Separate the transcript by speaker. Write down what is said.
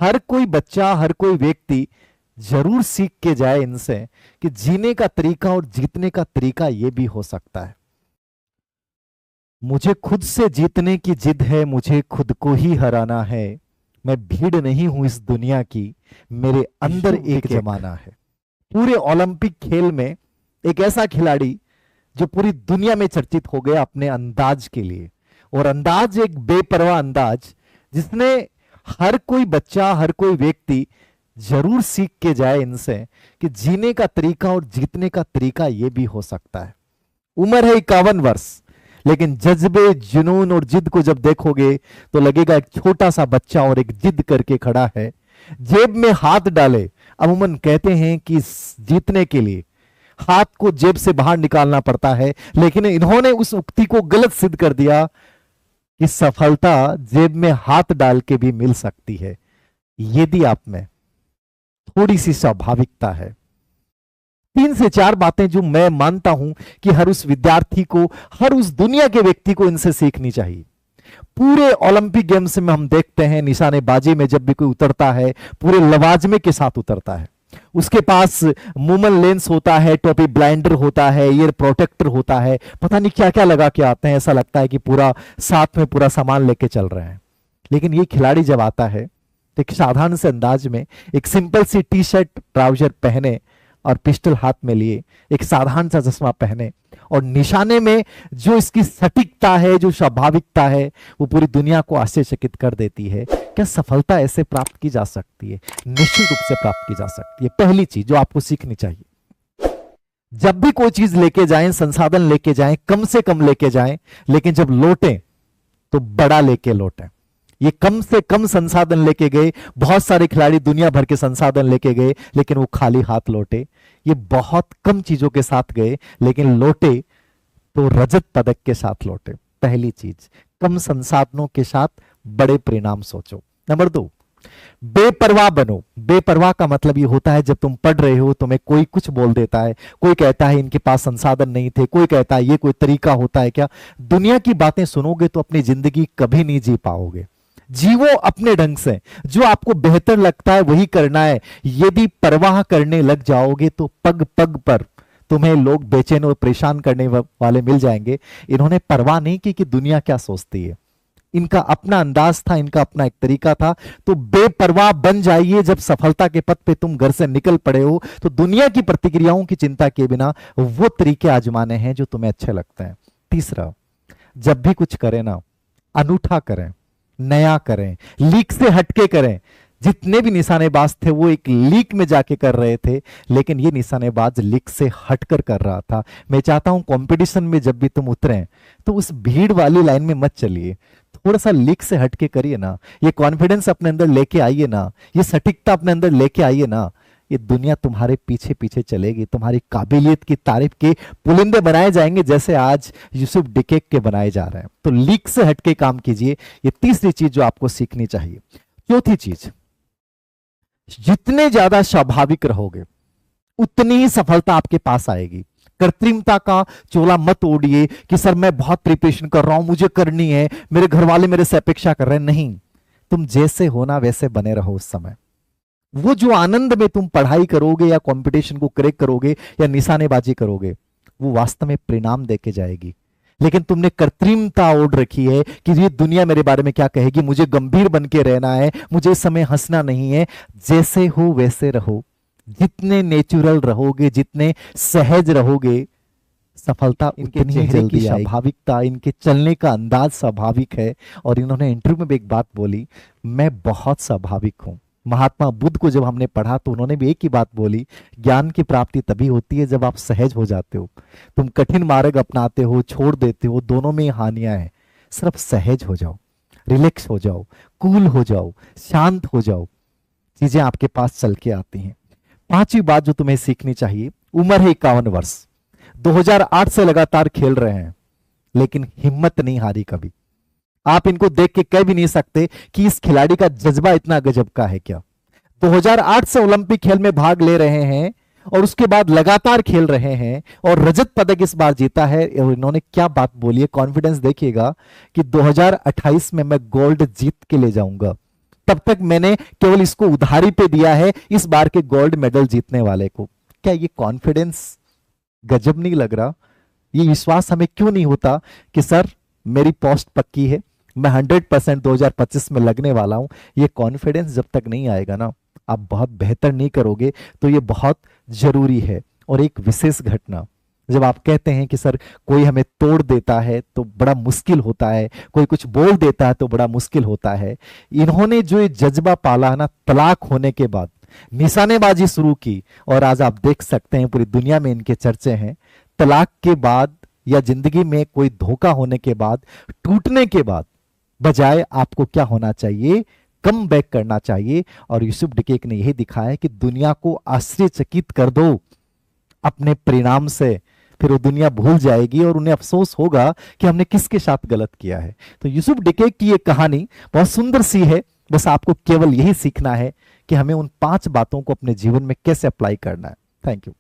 Speaker 1: हर कोई बच्चा, हर कोई व्यक्ति जरूर सीख के जाए इनसे कि जीने का तरीका और जीतने का तरीका यह भी हो सकता है। मुझे खुद से जीतने की जिद है, मुझे खुद को ही हराना है। मैं भीड़ नहीं हूं इस दुनिया की, मेरे अंदर एक जमाना है। पूरे ओलंपिक खेल में एक ऐसा खिलाड़ी जो पूरी दुनिया में चर्चित हो गया अपने अंदाज के लिए, और अंदाज एक बेपरवाह अंदाज जिसने हर कोई बच्चा, हर कोई व्यक्ति जरूर सीख के जाए इनसे कि जीने का तरीका और जीतने का तरीका यह भी हो सकता है। उम्र है 51 वर्ष, लेकिन जज्बे, जुनून और जिद को जब देखोगे तो लगेगा एक छोटा सा बच्चा और एक जिद करके खड़ा है, जेब में हाथ डाले। अमूमन कहते हैं कि जीतने के लिए हाथ को जेब से बाहर निकालना पड़ता है, लेकिन इन्होंने उस उक्ति को गलत सिद्ध कर दिया कि सफलता जेब में हाथ डाल के भी मिल सकती है, यदि आप में थोड़ी सी स्वाभाविकता है। 3 से 4 बातें जो मैं मानता हूं कि हर उस विद्यार्थी को, हर उस दुनिया के व्यक्ति को इनसे सीखनी चाहिए। पूरे ओलंपिक गेम्स में हम देखते हैं निशानेबाजी में जब भी कोई उतरता है पूरे लवाजमे के साथ उतरता है। उसके पास मूवमेंट लेंस होता है, टोपी ब्लाइंडर होता है, ईयर प्रोटेक्टर होता है, पता नहीं क्या क्या लगा के आते हैं। ऐसा लगता है कि पूरा साथ में पूरा सामान लेके चल रहे हैं। लेकिन ये खिलाड़ी जब आता है तो एक साधारण से अंदाज में एक सिंपल सी टी शर्ट, ट्राउजर पहने और पिस्टल हाथ में लिए, एक साधारण सा चश्मा पहने, और निशाने में जो इसकी सटीकता है, जो स्वाभाविकता है, वो पूरी दुनिया को आश्चर्यचकित कर देती है। क्या सफलता ऐसे प्राप्त की जा सकती है? निश्चित रूप से प्राप्त की जा सकती है। पहली चीज जो आपको सीखनी चाहिए, जब भी कोई चीज लेके जाएं, संसाधन लेके जाएं, कम से कम लेके जाएं, लेकिन जब लौटें तो बड़ा लेके लौटें। ये कम से कम संसाधन लेके गए, बहुत सारे खिलाड़ी दुनिया भर के संसाधन लेके गए लेकिन वो खाली हाथ लौटे। ये बहुत कम चीजों के साथ गए लेकिन लौटे तो रजत पदक के साथ लौटे। पहली चीज, कम संसाधनों के साथ बड़े परिणाम सोचो। नंबर 2, बेपरवाह बनो। बेपरवाह का मतलब ये होता है जब तुम पढ़ रहे हो तुम्हें कोई कुछ बोल देता है, कोई कहता है इनके पास संसाधन नहीं थे, कोई कहता है ये कोई तरीका होता है क्या। दुनिया की बातें सुनोगे तो अपनी जिंदगी कभी नहीं जी पाओगे। जीवो अपने ढंग से, जो आपको बेहतर लगता है वही करना है। यदि परवाह करने लग जाओगे तो पग पग पर तुम्हें लोग बेचैन और परेशान करने वाले मिल जाएंगे। इन्होंने परवाह नहीं की कि दुनिया क्या सोचती है। इनका अपना अंदाज था, इनका अपना एक तरीका था। तो बेपरवाह बन जाइए। जब सफलता के पथ पे तुम घर से निकल पड़े हो तो दुनिया की प्रतिक्रियाओं की चिंता किए बिना वो तरीके आजमाने हैं जो तुम्हें अच्छे लगते हैं। तीसरा, जब भी कुछ करें ना, अनूठा करें, नया करें, लीक से हटके करें। जितने भी निशानेबाज थे वो एक लीक में जाके कर रहे थे, लेकिन ये निशानेबाज लीक से हटकर कर रहा था। मैं चाहता हूं कंपटीशन में जब भी तुम उतरें तो उस भीड़ वाली लाइन में मत चलिए, थोड़ा सा लीक से हटके करिए ना। ये कॉन्फिडेंस अपने अंदर लेके आइए ना, ये सटीकता अपने अंदर लेके आइए ना। ये दुनिया तुम्हारे पीछे पीछे चलेगी। तुम्हारी काबिलियत की तारीफ के पुलिंदे बनाए जाएंगे जैसे आज यूसुफ डिकेक के बनाए जा रहे हैं। तो लीक से हटके काम कीजिए। ये तीसरी चीज जो आपको सीखनी चाहिए। चौथी चीज, जितने ज्यादा स्वाभाविक रहोगे उतनी ही सफलता आपके पास आएगी। कृत्रिमता का चोला मत ओढ़िए कि सर मैं बहुत प्रिपरेशन कर रहा हूं, मुझे करनी है, मेरे घर वाले मेरे से अपेक्षा कर रहे हैं। नहीं, तुम जैसे होना वैसे बने रहो। उस समय वो जो आनंद में तुम पढ़ाई करोगे या कंपटीशन को क्रैक करोगे या निशानेबाजी करोगे, वो वास्तव में परिणाम देके जाएगी। लेकिन तुमने कृत्रिमता ओढ़ रखी है कि ये दुनिया मेरे बारे में क्या कहेगी, मुझे गंभीर बन के रहना है, मुझे इस समय हंसना नहीं है। जैसे हो वैसे रहो। जितने नेचुरल रहोगे, जितने सहज रहोगे, सफलता इनके चेहरे की स्वाभाविकता, इनके चलने का अंदाज स्वाभाविक है। और इन्होंने इंटरव्यू में भी एक बात बोली, मैं बहुत स्वाभाविक हूं। महात्मा बुद्ध को जब हमने पढ़ा तो उन्होंने भी एक ही बात बोली, ज्ञान की प्राप्ति तभी होती है जब आप सहज हो जाते हो। तुम कठिन मार्ग अपनाते हो, छोड़ देते हो, दोनों में हानियां हैं। सिर्फ सहज हो जाओ, रिलैक्स हो जाओ, कूल हो जाओ, शांत हो जाओ, चीजें आपके पास चल के आती हैं। पांचवी बात जो तुम्हें सीखनी चाहिए, उम्र है 51 वर्ष, 2008 से लगातार खेल रहे हैं लेकिन हिम्मत नहीं हारी कभी। आप इनको देख के कह भी नहीं सकते कि इस खिलाड़ी का जज्बा इतना गजब का है क्या। 2008 से ओलंपिक खेल में भाग ले रहे हैं और उसके बाद लगातार खेल रहे हैं और रजत पदक इस बार जीता है। और इन्होंने क्या बात बोली है, कॉन्फिडेंस देखिएगा कि 2028 में मैं गोल्ड जीत के ले जाऊंगा। तब तक मैंने केवल इसको उधारी पे दिया है, इस बार के गोल्ड मेडल जीतने वाले को। क्या ये कॉन्फिडेंस गजब नहीं लग रहा? ये विश्वास हमें क्यों नहीं होता कि सर मेरी पोस्ट पक्की है, मैं 100% 2025 में लगने वाला हूं? ये कॉन्फिडेंस जब तक नहीं आएगा ना, आप बहुत बेहतर नहीं करोगे। तो ये बहुत जरूरी है। और एक विशेष घटना, जब आप कहते हैं कि सर कोई हमें तोड़ देता है तो बड़ा मुश्किल होता है, कोई कुछ बोल देता है तो बड़ा मुश्किल होता है, इन्होंने जो ये जज्बा पाला ना, तलाक होने के बाद निशानेबाजी शुरू की, और आज आप देख सकते हैं पूरी दुनिया में इनके चर्चे हैं। तलाक के बाद या जिंदगी में कोई धोखा होने के बाद, टूटने के बाद, बजाय आपको क्या होना चाहिए? कम बैक करना चाहिए। और यूसुफ डिकेक ने यही दिखाया कि दुनिया को आश्चर्यचकित कर दो अपने परिणाम से, फिर वो दुनिया भूल जाएगी और उन्हें अफसोस होगा कि हमने किसके साथ गलत किया है। तो यूसुफ डिकेक की ये कहानी बहुत सुंदर सी है। बस आपको केवल यही सीखना है कि हमें उन 5 बातों को अपने जीवन में कैसे अप्लाई करना है। Thank you.